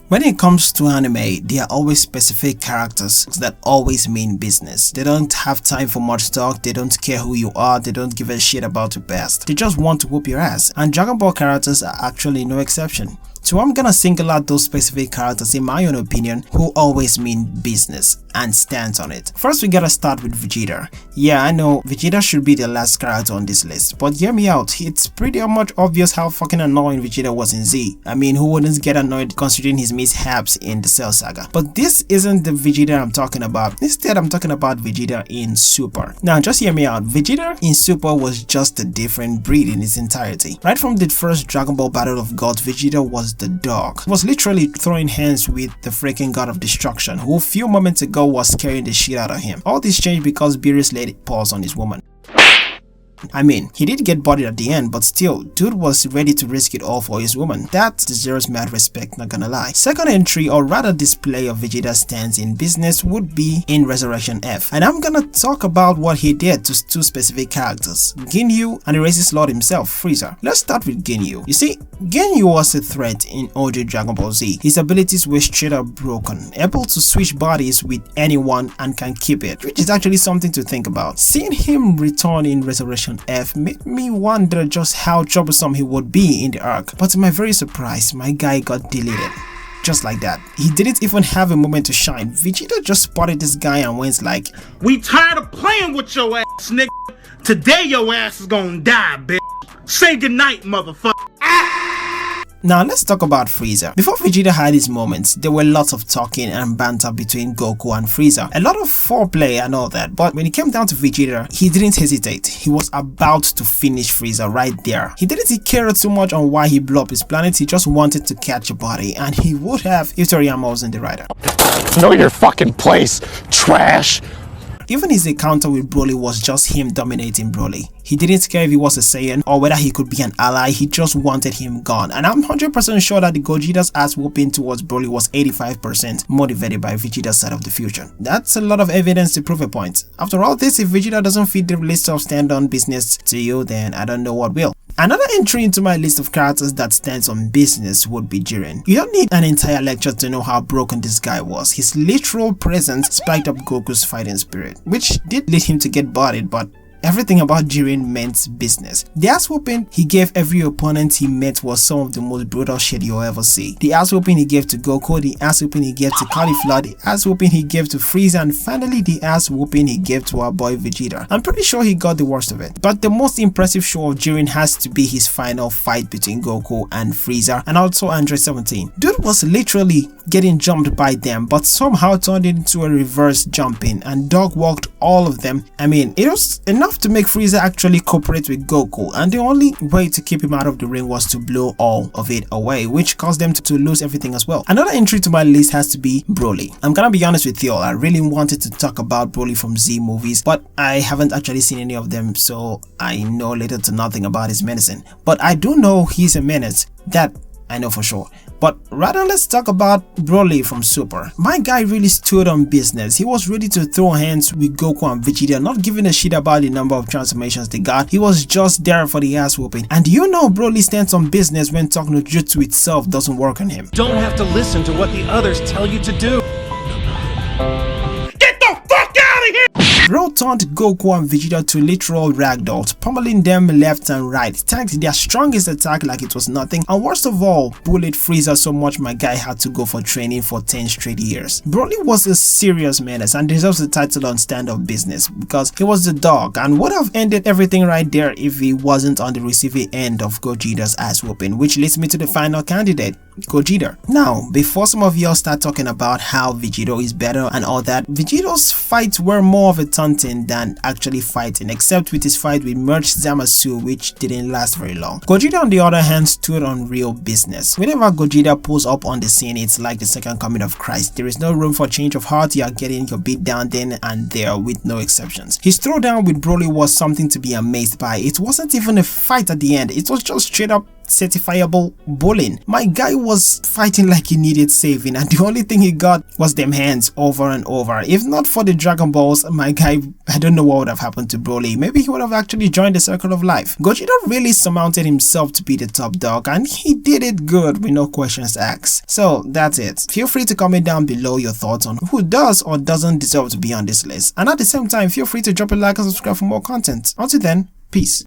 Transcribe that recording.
When it comes to anime, there are always specific characters that always mean business. They don't have time for much talk, they don't care who you are, they don't give a shit about your past. They just want to whoop your ass, and Dragon Ball characters are actually no exception. So I'm gonna single out those specific characters in my own opinion who always mean business and stands on it. First we gotta start with Vegeta. Yeah, I know Vegeta should be the last character on this list, but hear me out, it's pretty much obvious how fucking annoying Vegeta was in Z. I mean, who wouldn't get annoyed considering his mishaps in the Cell Saga? But this isn't the Vegeta I'm talking about. Instead, I'm talking about Vegeta in Super. Now just hear me out, Vegeta in Super was just a different breed in its entirety. Right from the first Dragon Ball Battle of Gods, Vegeta was the dog. He was literally throwing hands with the freaking god of destruction, who a few moments ago was scaring the shit out of him. All this changed because Beerus laid paws on his woman. I mean, he did get bodied at the end, but still, dude was ready to risk it all for his woman. That deserves mad respect, not gonna lie. Second entry, or rather display of Vegeta's stance in business would be in Resurrection F. And I'm gonna talk about what he did to two specific characters, Ginyu and the racist lord himself, Frieza. Let's start with Ginyu. You see, Ginyu was a threat in OG Dragon Ball Z. His abilities were straight up broken, able to switch bodies with anyone and can keep it, which is actually something to think about. Seeing him return in Resurrection F made me wonder just how troublesome he would be in the arc, but to my very surprise, my guy got deleted. Just like that. He didn't even have a moment to shine. Vegeta just spotted this guy and went like, "We tired of playing with your ass, nigga. Today your ass is gonna die, bitch. Say goodnight, motherfucker." Now let's talk about Frieza. Before Vegeta had his moments, there were lots of talking and banter between Goku and Frieza. A lot of foreplay and all that, but when it came down to Vegeta, he didn't hesitate. He was about to finish Frieza right there. He didn't care too much on why he blew up his planet, he just wanted to catch a body, and he would have if Toriyama wasn't the writer. Know your fucking place, trash! Even his encounter with Broly was just him dominating Broly. He didn't care if he was a Saiyan or whether he could be an ally, he just wanted him gone. And I'm 100% sure that the Gogeta's ass whooping towards Broly was 85% motivated by Vegeta's side of the future. That's a lot of evidence to prove a point. After all this, if Vegeta doesn't fit the list of stand-on business to you, then I don't know what will. Another entry into my list of characters that stands on business would be Jiren. You don't need an entire lecture to know how broken this guy was. His literal presence spiked up Goku's fighting spirit, which did lead him to get bodied, but everything about Jiren meant business. The ass whooping he gave every opponent he met was some of the most brutal shit you'll ever see. The ass whooping he gave to Goku, the ass whooping he gave to Cauliflower, the ass whooping he gave to Frieza, and finally the ass whooping he gave to our boy Vegeta. I'm pretty sure he got the worst of it. But the most impressive show of Jiren has to be his final fight between Goku and Frieza, and also Android 17. Dude was literally getting jumped by them, but somehow turned into a reverse jumping and dog walked all of them. I mean, it was enough to make Frieza actually cooperate with Goku, and the only way to keep him out of the ring was to blow all of it away, which caused them to lose everything as well. Another entry to my list has to be Broly. I'm gonna be honest with you all, I really wanted to talk about Broly from Z movies, but I haven't actually seen any of them, so I know little to nothing about his medicine. But I do know he's a menace, that I know for sure. But rather, let's talk about Broly from Super. My guy really stood on business. He was ready to throw hands with Goku and Vegeta, not giving a shit about the number of transformations they got. He was just there for the ass whooping. And you know Broly stands on business when talk no jutsu itself doesn't work on him. Don't have to listen to what the others tell you to do. Bro turned Goku and Vegeta to literal ragdolls, pummeling them left and right, tanked their strongest attack like it was nothing, and worst of all, bullied Frieza so much my guy had to go for training for 10 straight years. Broly was a serious menace and deserves the title on stand-up business because he was the dog and would have ended everything right there if he wasn't on the receiving end of Gogeta's ass whooping, which leads me to the final candidate, Gogeta. Now, before some of y'all start talking about how Vegeta is better and all that, Vegeta's fights were more of a taunting than actually fighting, except with his fight with Merch Zamasu, which didn't last very long. Gogeta on the other hand stood on real business. Whenever Gogeta pulls up on the scene, it's like the second coming of Christ. There is no room for change of heart, you are getting your beat down then and there with no exceptions. His throwdown with Broly was something to be amazed by. It wasn't even a fight at the end, it was just straight up certifiable bullying. My guy was fighting like he needed saving, and the only thing he got was them hands over and over. If not for the Dragon Balls, my guy, I don't know what would have happened to Broly. Maybe he would have actually joined the circle of life. Gogeta really surmounted himself to be the top dog, and he did it good with no questions asked. So that's it. Feel free to comment down below your thoughts on who does or doesn't deserve to be on this list, and at the same time feel free to drop a like and subscribe for more content. Until then, peace.